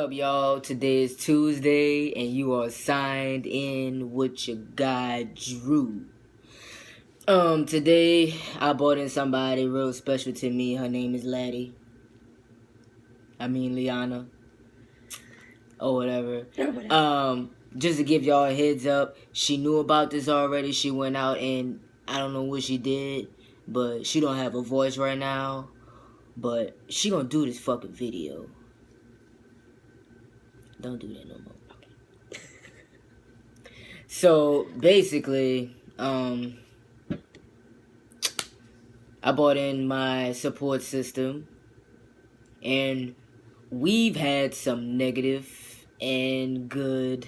up, y'all? Today is Tuesday, and you are signed in with your guy, Drew. Today, I brought in somebody real special to me. Her name is Liana. Or whatever. Just to give y'all a heads up, she knew about this already. She went out and I don't know what she did, but she don't have a voice right now. But she gonna do this fucking video. Don't do that no more. Okay. So basically, I brought in my support system, and we've had some negative and good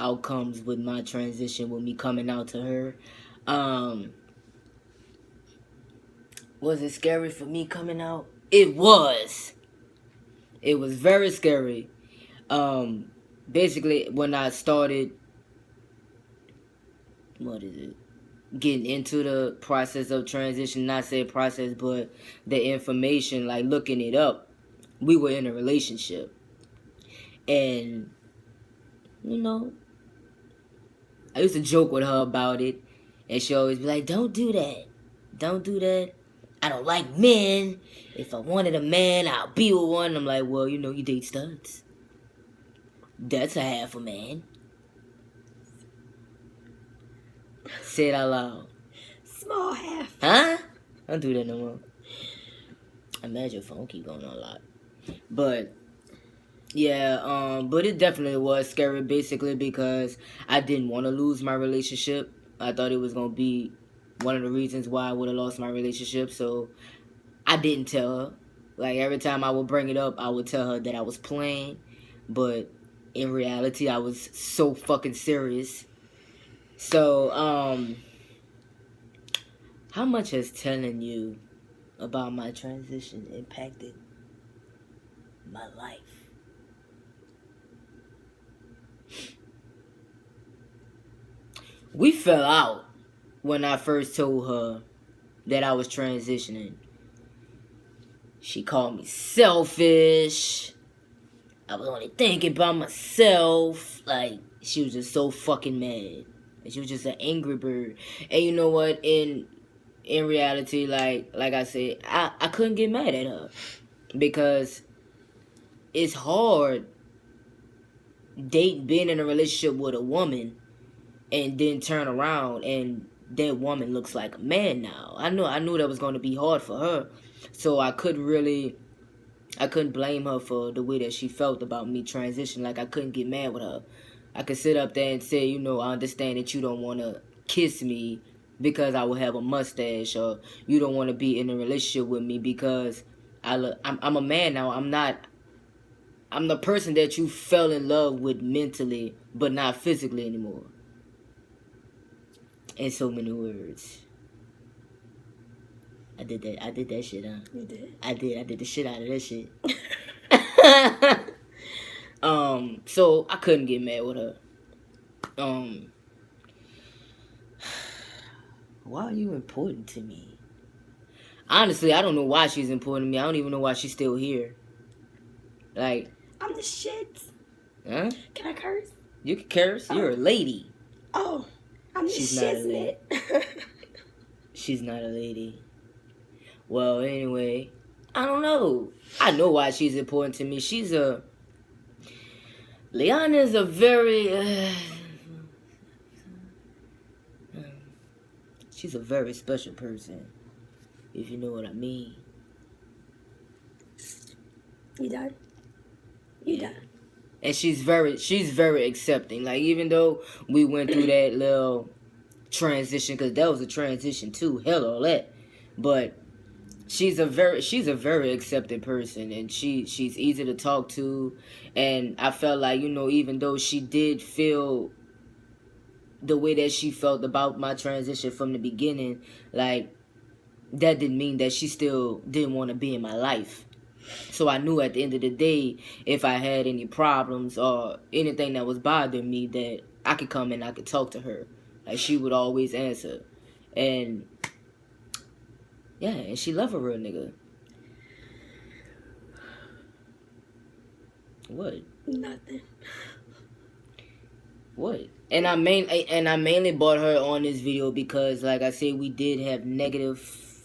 outcomes with my transition, with me coming out to her. Was it scary for me coming out? It was. It was very scary. Basically, when I started, getting into the process of transition, not say process, but the information, like looking it up, we were in a relationship. And, I used to joke with her about it, and she always be like, don't do that. Don't do that. I don't like men. If I wanted a man, I'll be with one. I'm like, well, you date studs. That's a half a man. Say it out loud. Small half. Huh? Don't do that no more. I imagine phone keep going on a lot. But, yeah, but it definitely was scary, basically, because I didn't want to lose my relationship. I thought it was going to be one of the reasons why I would have lost my relationship, so I didn't tell her. Like, every time I would bring it up, I would tell her that I was playing, but in reality, I was so fucking serious. So, how much has telling you about my transition impacted my life? We fell out when I first told her that I was transitioning. She called me selfish. I was only thinking about myself. Like, she was just so fucking mad. She was just an angry bird. And you know what? In reality, like I said, I couldn't get mad at her. Because it's hard being in a relationship with a woman and then turn around and that woman looks like a man now. I knew that was going to be hard for her. So I couldn't blame her for the way that she felt about me transitioning. Like, I couldn't get mad with her. I could sit up there and say, I understand that you don't want to kiss me because I will have a mustache, or you don't want to be in a relationship with me because I'm a man now. I'm the person that you fell in love with mentally, but not physically anymore. In so many words. I did that shit, huh? You did? I did the shit out of that shit. So I couldn't get mad with her. Why are you important to me? Honestly, I don't know why she's important to me. I don't even know why she's still here. Like, I'm the shit. Huh? Can I curse? You can curse. You're a lady. Oh, I'm the She's not a lady. shiznit. She's not a lady. Well, anyway, I don't know. I know why she's important to me. Liana is a very, she's a very special person, if you know what I mean. You done? You done? And she's very accepting. Like, even though we went through that little transition, because that was a transition too, hell all that, but she's a very accepting person, and she's easy to talk to. And I felt like, even though she did feel the way that she felt about my transition from the beginning, like, that didn't mean that she still didn't want to be in my life. So I knew at the end of the day, if I had any problems or anything that was bothering me, that I could come and I could talk to her. Like, she would always answer. And yeah, and she love a real nigga. What? Nothing. What? And I mainly brought her on this video because, like I said, we did have negative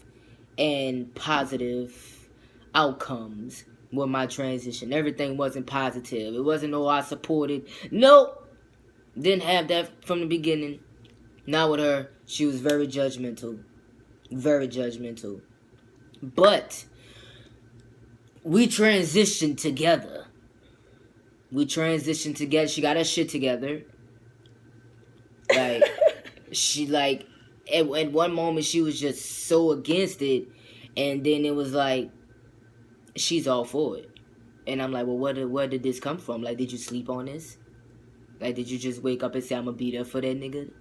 and positive outcomes with my transition. Everything wasn't positive. It wasn't I supported. Nope. Didn't have that from the beginning. Not with her. She was very judgmental. Very judgmental. But we transitioned together. She got her shit together. Like, she, like, at one moment she was just so against it. And then it was like, she's all for it. And I'm like, well, where did this come from? Like, did you sleep on this? Like, did you just wake up and say, I'm gonna be there for that nigga?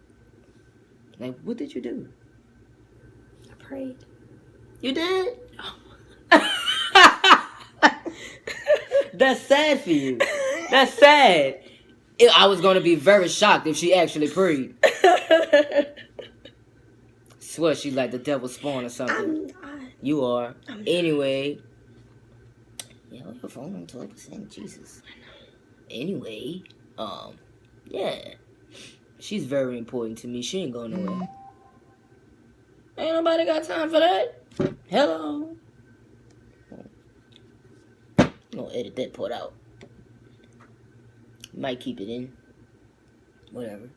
Like, what did you do? I prayed. You did? That's sad for you. That's sad. I was gonna be very shocked if she actually prayed. Swear she's like the devil's spawn or something. I'm not. You are. I'm not. Anyway. Yeah, your phone on 12%. Jesus. Anyway, yeah. She's very important to me. She ain't going nowhere. Ain't nobody got time for that. Hello. I'm gonna edit that part out. Might keep it in. Whatever.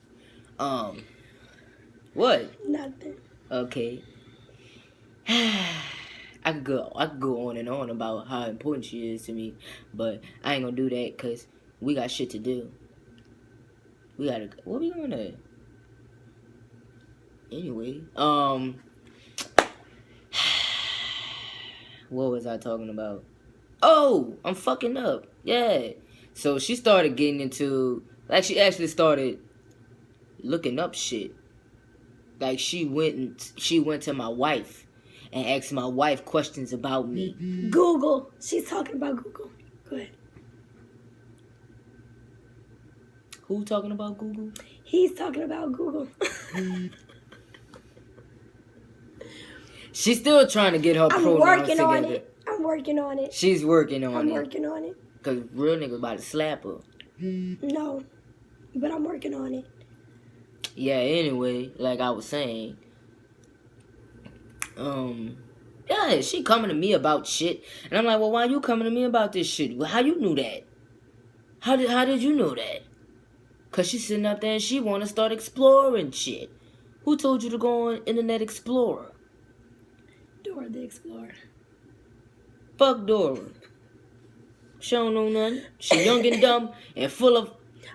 What? Nothing. Okay. I could go on and on about how important she is to me, but I ain't gonna do that because we got shit to do. What we gonna? Anyway, what was I talking about? Oh, I'm fucking up. Yeah. So she started getting into, like, she actually started looking up shit. Like, she went to my wife and asked my wife questions about me. Google. She's talking about Google. Go ahead. Who talking about Google? He's talking about Google. She's still trying to get her I'm pronouns working together. on it. I'm working on it. She's working on it. I'm working on it. Because real nigga about to slap her. No. But I'm working on it. Yeah, anyway, like I was saying, yeah, she coming to me about shit, and I'm like, well, why you coming to me about this shit? Well, how you knew that? How did you know that? Cause she's sitting up there and she want to start exploring shit. Who told you to go on Internet Explorer? Dora the Explorer. Fuck Dora. She don't know nothing. She young and dumb and full of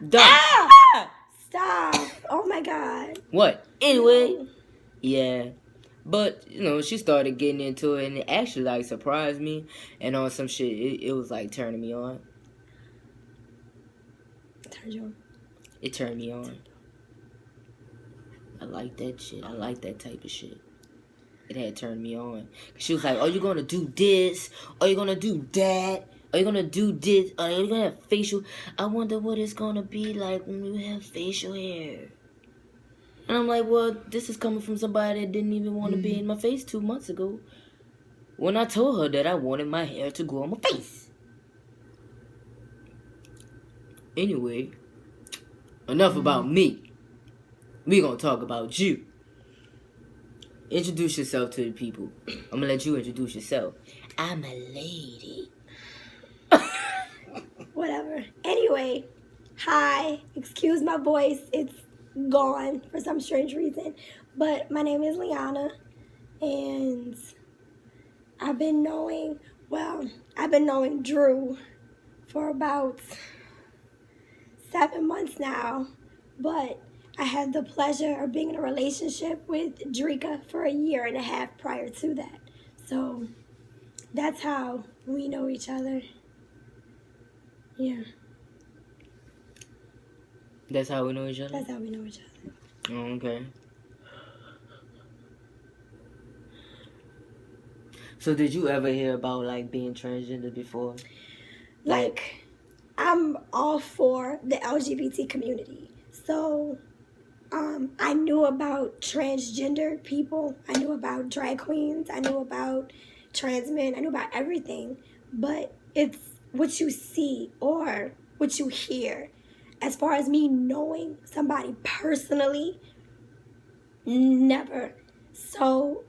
dumb. Ah! Stop. Oh my God. What? Anyway, No. yeah. But, you know, she started getting into it, and it actually, like, surprised me. And on some shit, it was, like, turning me on. Turn you on. It turned me on. I like that shit. I like that type of shit. It had turned me on. She was like, are you going to do this? Are you going to do that? Are you going to do this? Are you going to have facial? I wonder what it's going to be like when you have facial hair. And I'm like, well, this is coming from somebody that didn't even want to be in my face 2 months ago. When I told her that I wanted my hair to grow on my face. Anyway, enough about me. We gonna talk about you. Introduce yourself to the people. I'm gonna let you introduce yourself. I'm a lady. Whatever. Anyway, hi. Excuse my voice. It's gone for some strange reason. But my name is Liana. And I've been knowing Drew for about 7 months now. But I had the pleasure of being in a relationship with Dreux'S for 1.5 years prior to that. So that's how we know each other. Yeah. That's how we know each other? That's how we know each other. Oh, okay. So did you ever hear about, like, being transgender before? Like, I'm all for the LGBT community. So, I knew about transgender people. I knew about drag queens. I knew about trans men. I knew about everything. But it's what you see or what you hear. As far as me knowing somebody personally, never. So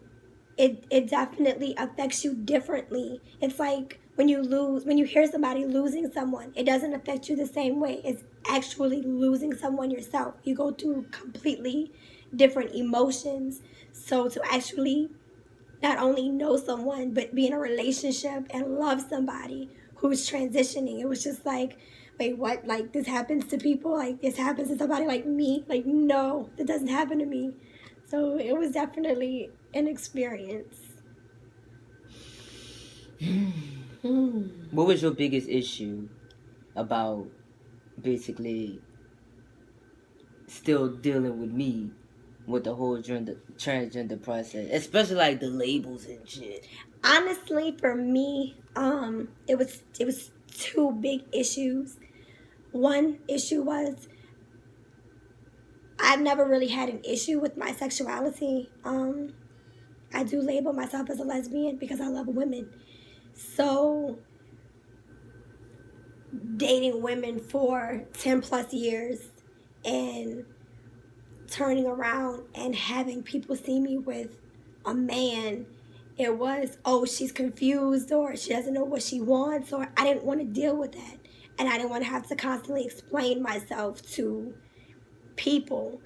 it definitely affects you differently. It's like when you hear somebody losing someone, it doesn't affect you the same way as actually losing someone yourself. You go through completely different emotions. So to actually not only know someone, but be in a relationship and love somebody who's transitioning, it was just like, wait, what? Like, this happens to people? Like, this happens to somebody like me? Like, no, that doesn't happen to me. So it was definitely an experience. What was your biggest issue about basically still dealing with me with the whole transgender process, especially like the labels and shit? Honestly, for me, it was two big issues. One issue was I've never really had an issue with my sexuality. I do label myself as a lesbian because I love women. So dating women for 10 plus years and turning around and having people see me with a man, it was, oh, she's confused or she doesn't know what she wants, or I didn't want to deal with that. And I didn't want to have to constantly explain myself to people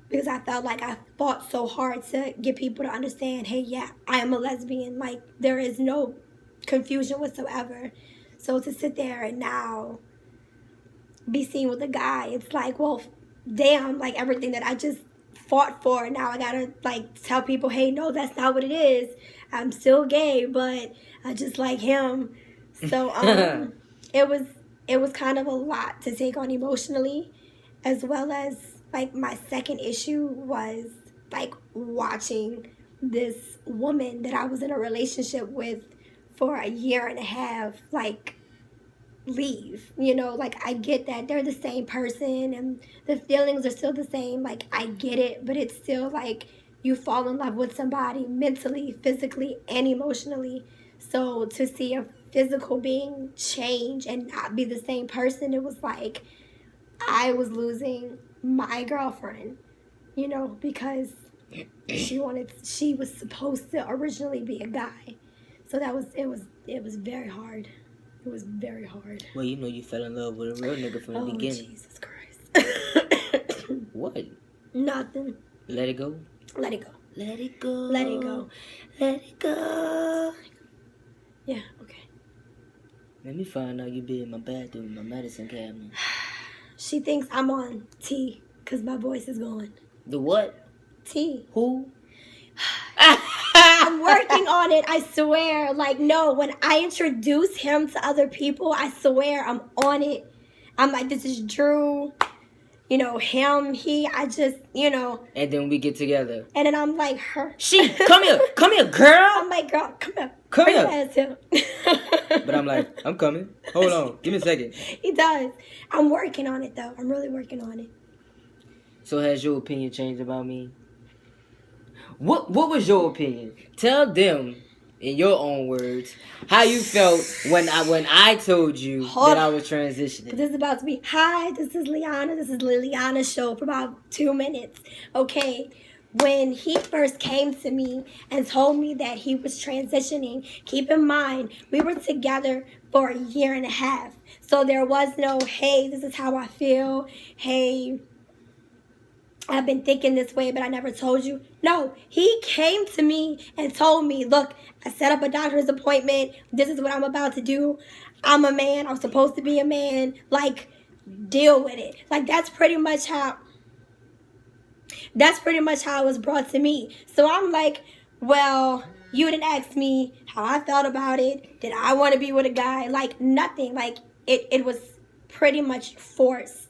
because I felt like I fought so hard to get people to understand, hey, yeah, I am a lesbian. Like, there is no confusion whatsoever. So to sit there and now be seen with a guy, it's like, well, damn, like everything that I just fought for, now I gotta like tell people, hey, no, that's not what it is. I'm still gay, but I just like him. So it was kind of a lot to take on emotionally, as well as like my second issue was like watching this woman that I was in a relationship with for a year and a half, like leave. Like I get that they're the same person and the feelings are still the same. Like I get it, but it's still like you fall in love with somebody mentally, physically, and emotionally. So to see a physical being change and not be the same person, it was like I was losing my girlfriend, because she was supposed to originally be a guy. So it was very hard. It was very hard. Well, you fell in love with a real nigga from the beginning. Jesus Christ. What? Nothing. Let it go? Let it go. Let it go. Let it go. Let it go. Yeah, okay. Let me find out you be in my bathroom, my medicine cabinet. She thinks I'm on T because my voice is gone. The what? T. Who? I'm working on it, I swear. Like, no, when I introduce him to other people, I swear I'm on it. I'm like, this is Drew, him, he, I just, And then we get together. And then I'm like, her. She, come here, girl. I'm like, girl, come here. Come here. Him. But I'm like, I'm coming. Hold on, give me a second. He does. I'm working on it, though. I'm really working on it. So has your opinion changed about me? What was your opinion? Tell them, in your own words, how you felt when I told you that I was transitioning. This is about to be, hi, this is Liana. This is Liana's show for about 2 minutes. Okay, when he first came to me and told me that he was transitioning, keep in mind, we were together for a year and a half. So there was no, hey, this is how I feel. Hey, I've been thinking this way, but I never told you. No, he came to me and told me, look, I set up a doctor's appointment. This is what I'm about to do. I'm a man. I'm supposed to be a man. Like, deal with it. Like, that's pretty much how it was brought to me. So I'm like, well, you didn't ask me how I felt about it. Did I want to be with a guy? Like, nothing. Like, it was pretty much forced.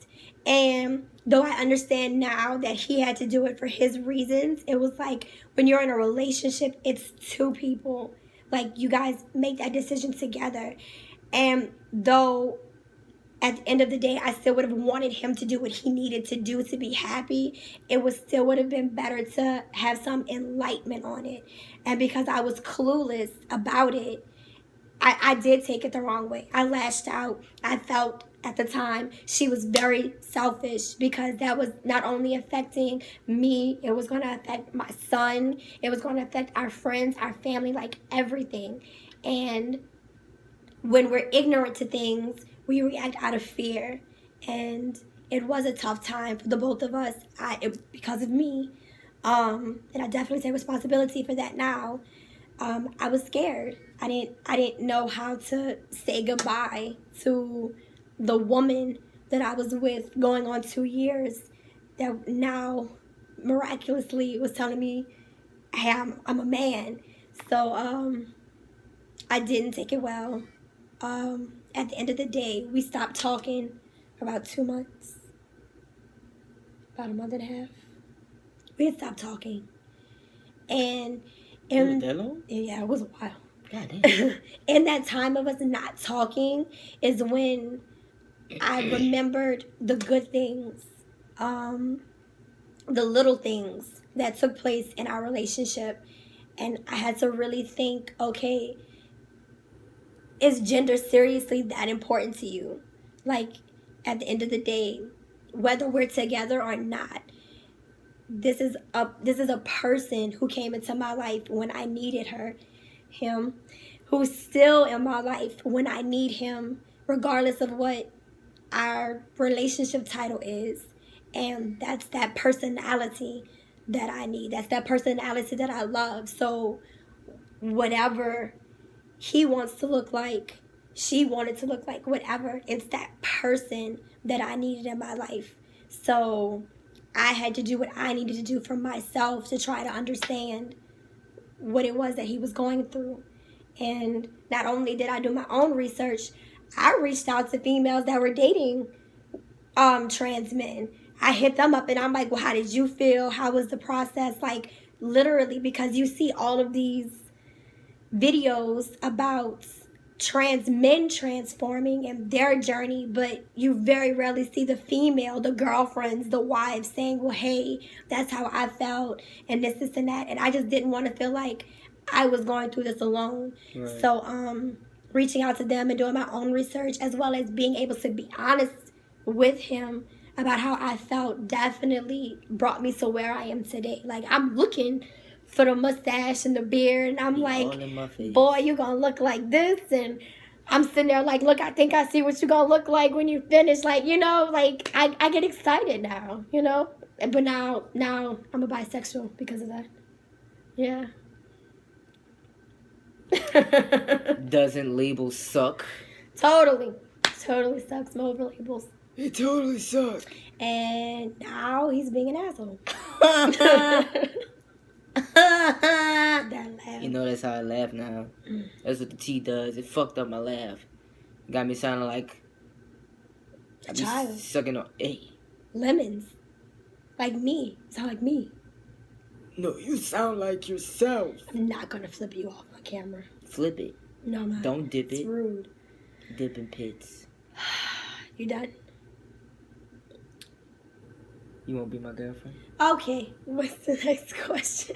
And though I understand now that he had to do it for his reasons, it was like when you're in a relationship, it's two people. Like, you guys make that decision together. And though at the end of the day, I still would have wanted him to do what he needed to do to be happy, it would have been better to have some enlightenment on it. And because I was clueless about it, I did take it the wrong way. I lashed out. I felt at the time she was very selfish because that was not only affecting me, it was going to affect my son, it was going to affect our friends, our family, like everything. And when we're ignorant to things, we react out of fear. And it was a tough time for the both of us because of me. And I definitely take responsibility for that now. I was scared. I didn't know how to say goodbye to the woman that I was with going on 2 years that now miraculously was telling me, hey, I'm a man. So I didn't take it well. At the end of the day, we stopped talking for about 2 months, about a month and a half. We had stopped talking. And Was that long? yeah, it was a while. God damn. In that time of us not talking is when I remembered the good things, the little things that took place in our relationship. And I had to really think, okay, is gender seriously that important to you? Like, at the end of the day, whether we're together or not, this is a person who came into my life when I needed him, who's still in my life when I need him, regardless of what our relationship title is. And that's that personality that I need. That's that personality that I love. So whatever he wants to look like, she wanted to look like, whatever, it's that person that I needed in my life. So I had to do what I needed to do for myself to try to understand what it was that he was going through. And not only did I do my own research, I reached out to females that were dating trans men. I hit them up and I'm like, well, how did you feel? How was the process? Like, literally, because you see all of these videos about trans men transforming and their journey, but you very rarely see the female, the girlfriends, the wives saying, well, hey, that's how I felt, and this and that. And I just didn't want to feel like I was going through this alone. Right. So reaching out to them and doing my own research, as well as being able to be honest with him about how I felt, definitely brought me to where I am today. Like, I'm looking for the mustache and the beard, and I'm like, boy, you gonna look like this. And I'm sitting there like, look, I think I see what you gonna look like when you finish. Like, you know, like I get excited now, you know. But now I'm a bisexual because of that. Yeah. Doesn't labels suck? Totally sucks. Over labels. It totally sucks. And now he's being an asshole. That laugh. You know that's how I laugh now. That's what the tea does. It fucked up my laugh. Got me sounding like a child. Sucking on lemons. Like me. Sound like me. No, you sound like yourself. I'm not gonna flip you off my camera. Flip it. No, I'm not. Don't dip it. It's rude. Dip in pits. You done? You won't be my girlfriend? Okay. What's the next question?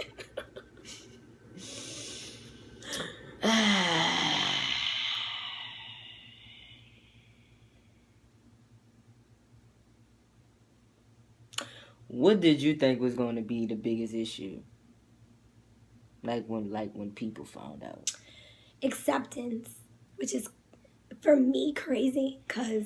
What did you think was going to be the biggest issue? Like when people found out? Acceptance, which is for me crazy, because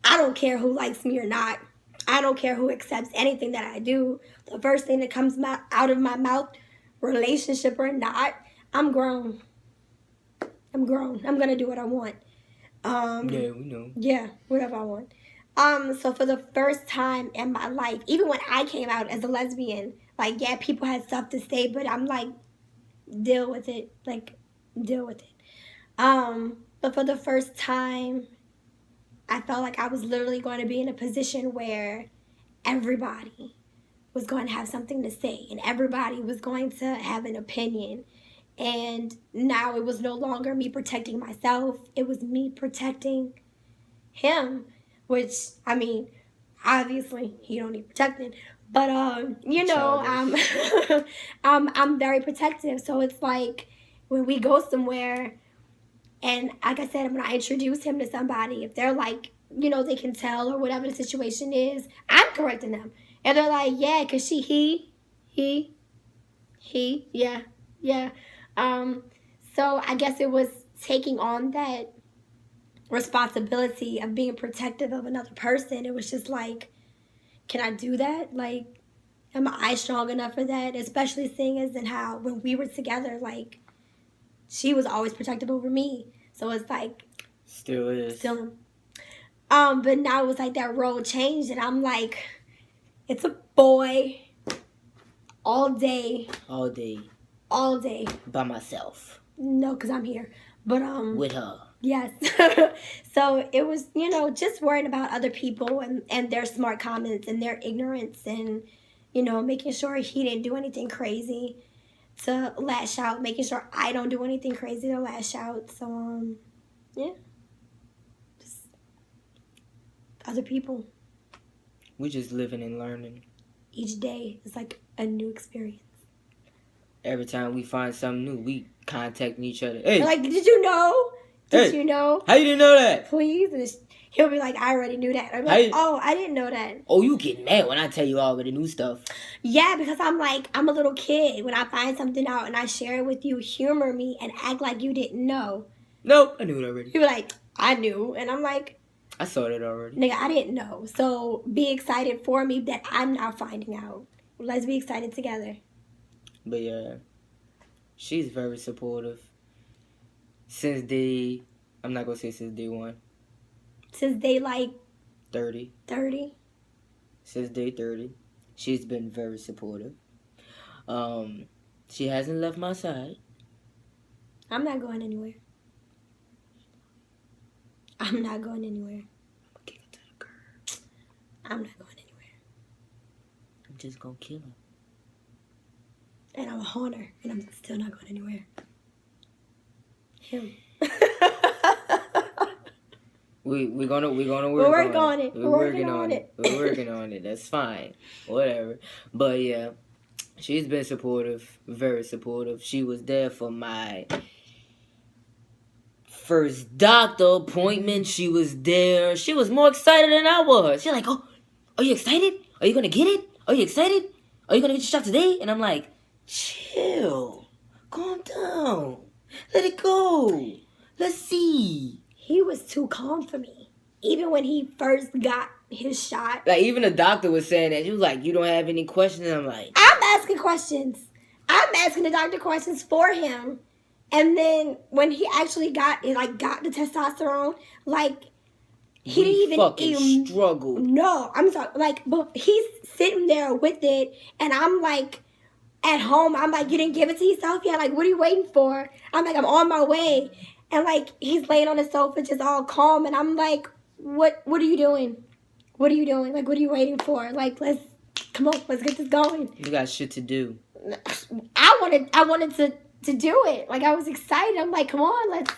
I don't care who likes me or not. I don't care who accepts anything that I do. The first thing that comes out of my mouth, relationship or not, I'm grown. I'm going to do what I want. Yeah, we know. Yeah, whatever I want. So for the first time in my life, even when I came out as a lesbian, like, yeah, people had stuff to say, but I'm like, deal with it. Like, deal with it. But for the first time, I felt like I was literally going to be in a position where everybody was going to have something to say and everybody was going to have an opinion. And now it was no longer me protecting myself. It was me protecting him, which, I mean, obviously he don't need protecting, But you know, I'm very protective. So it's like when we go somewhere, and like I said, when I introduce him to somebody, if they're like, you know, they can tell or whatever the situation is, I'm correcting them, and they're like, yeah, cause he, yeah, yeah. Um, so I guess it was taking on that responsibility of being protective of another person. It was just like, can I do that? Like, am I strong enough for that? Especially seeing as in how when we were together, like, she was always protective over me. So it's like, Still is. still. But now it was like that role changed, and I'm like, it's a boy all day. All day. All day. By myself. No, because I'm here. But, with her. Yes. So it was, you know, just worrying about other people and their smart comments and their ignorance and, you know, making sure he didn't do anything crazy to lash out, making sure I don't do anything crazy to lash out. So, yeah. Just other people. We just living and learning. Each day is like a new experience. Every time we find something new, we contacting each other. Hey, like, did you know? Did you know? How you didn't know that? Please. And he'll be like, I already knew that. I'm like, oh, I didn't know that. Oh, you get mad when I tell you all of the new stuff. Yeah, because I'm like, I'm a little kid. When I find something out and I share it with you, humor me and act like you didn't know. Nope, I knew it already. You're like, I knew. And I'm like, I saw it already. Nigga, I didn't know. So be excited for me that I'm now finding out. Let's be excited together. But yeah, she's very supportive. I'm not going to say since day one. Since day like 30. 30? Since day 30. She's been very supportive. She hasn't left my side. I'm not going anywhere. I'm not going anywhere. I'm going to give it to the girl. I'm not going anywhere. I'm just going to kill her. And I'm a haunter, and I'm still not going anywhere. Him. We're gonna work on it. We're working on it. We're working on it. That's fine. Whatever. But yeah, she's been supportive, very supportive. She was there for my first doctor appointment. She was there. She was more excited than I was. She's like, "Oh, are you excited? Are you gonna get it? Are you excited? Are you gonna get your shot today?" And I'm like, "Chill, calm down, let it go. Let's see." He was too calm for me. Even when he first got his shot. Like, even the doctor was saying that. He was like, you don't have any questions? And I'm like, I'm asking questions. I'm asking the doctor questions for him. And then when he actually got the testosterone, like, he didn't fucking struggle. No, I'm sorry. Like, but he's sitting there with it, and I'm like, at home, I'm like, you didn't give it to yourself yet? Like, what are you waiting for? I'm like, I'm on my way. And, like, he's laying on the sofa just all calm. And I'm like, what are you doing? What are you doing? Like, what are you waiting for? Like, let's get this going. You got shit to do. I wanted to do it. Like, I was excited. I'm like, come on, let's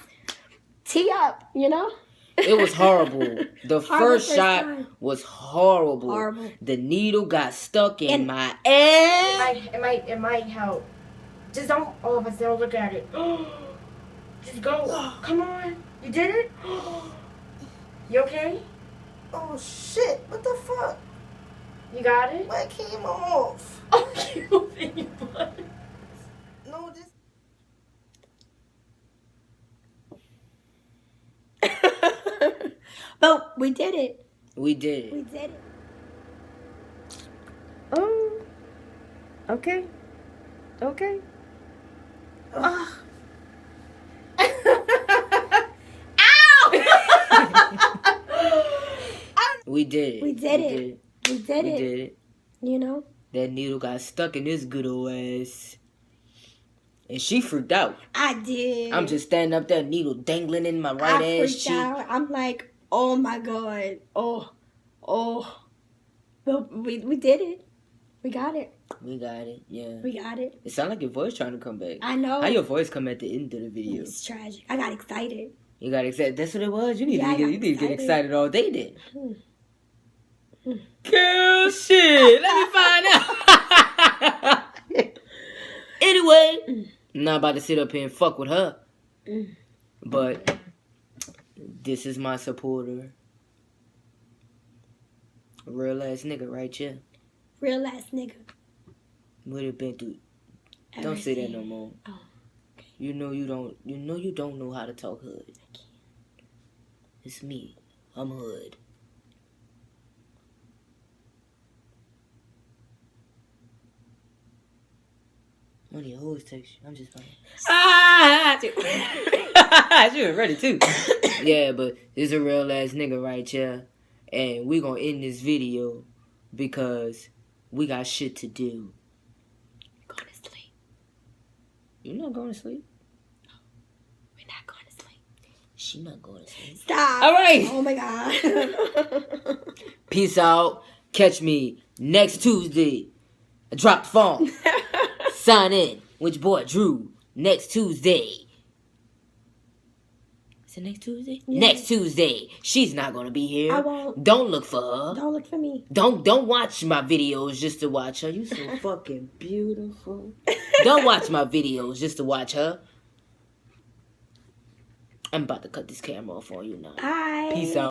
tee up, you know? It was horrible. The first shot was horrible. Horrible. The needle got stuck in my ass. It might help. Just don't, all of us don't look at it. Just go. Come on. You did it? You okay? Oh, shit. What the fuck? You got it? What came off? Oh, you baby butt. No, this... But we did it. We did it. We did it. Oh. Okay. Okay. Ow! We did it. We did it. We did it. You know? That needle got stuck in this good old ass. And she freaked out. I did. I'm just standing up there, needle dangling in my right ass cheek. Out. I'm like, oh my God. Oh. But we did it. We got it. We got it, yeah. We got it. It sounded like your voice trying to come back. I know. How your voice come at the end of the video? It's tragic. I got excited. You got excited? That's what it was? You need to get excited all day then. Girl, shit. Let me find out. Anyway, I'm not about to sit up here and fuck with her. But this is my supporter. A real ass nigga right here. Real ass nigga. What it been through? Don't say that no more. Oh, okay. You know you don't know how to talk hood. I can't. It's me. I'm hood. Money always takes you. I'm just playing. She was ready too. Yeah, but this a real ass nigga right here. And we gonna end this video because we got shit to do. Going to sleep. You're not going to sleep? We're not going to sleep. She not going to sleep. Stop. All right. Oh my God. Peace out. Catch me next Tuesday. I dropped the phone. Sign in. Which boy Drew. Next Tuesday. Is it next Tuesday? Yeah. Next Tuesday. She's not gonna be here. I won't. Don't look for her. Don't look for me. Don't watch my videos just to watch her. You so fucking beautiful. Don't watch my videos just to watch her. I'm about to cut this camera off on you now. Bye. Peace out.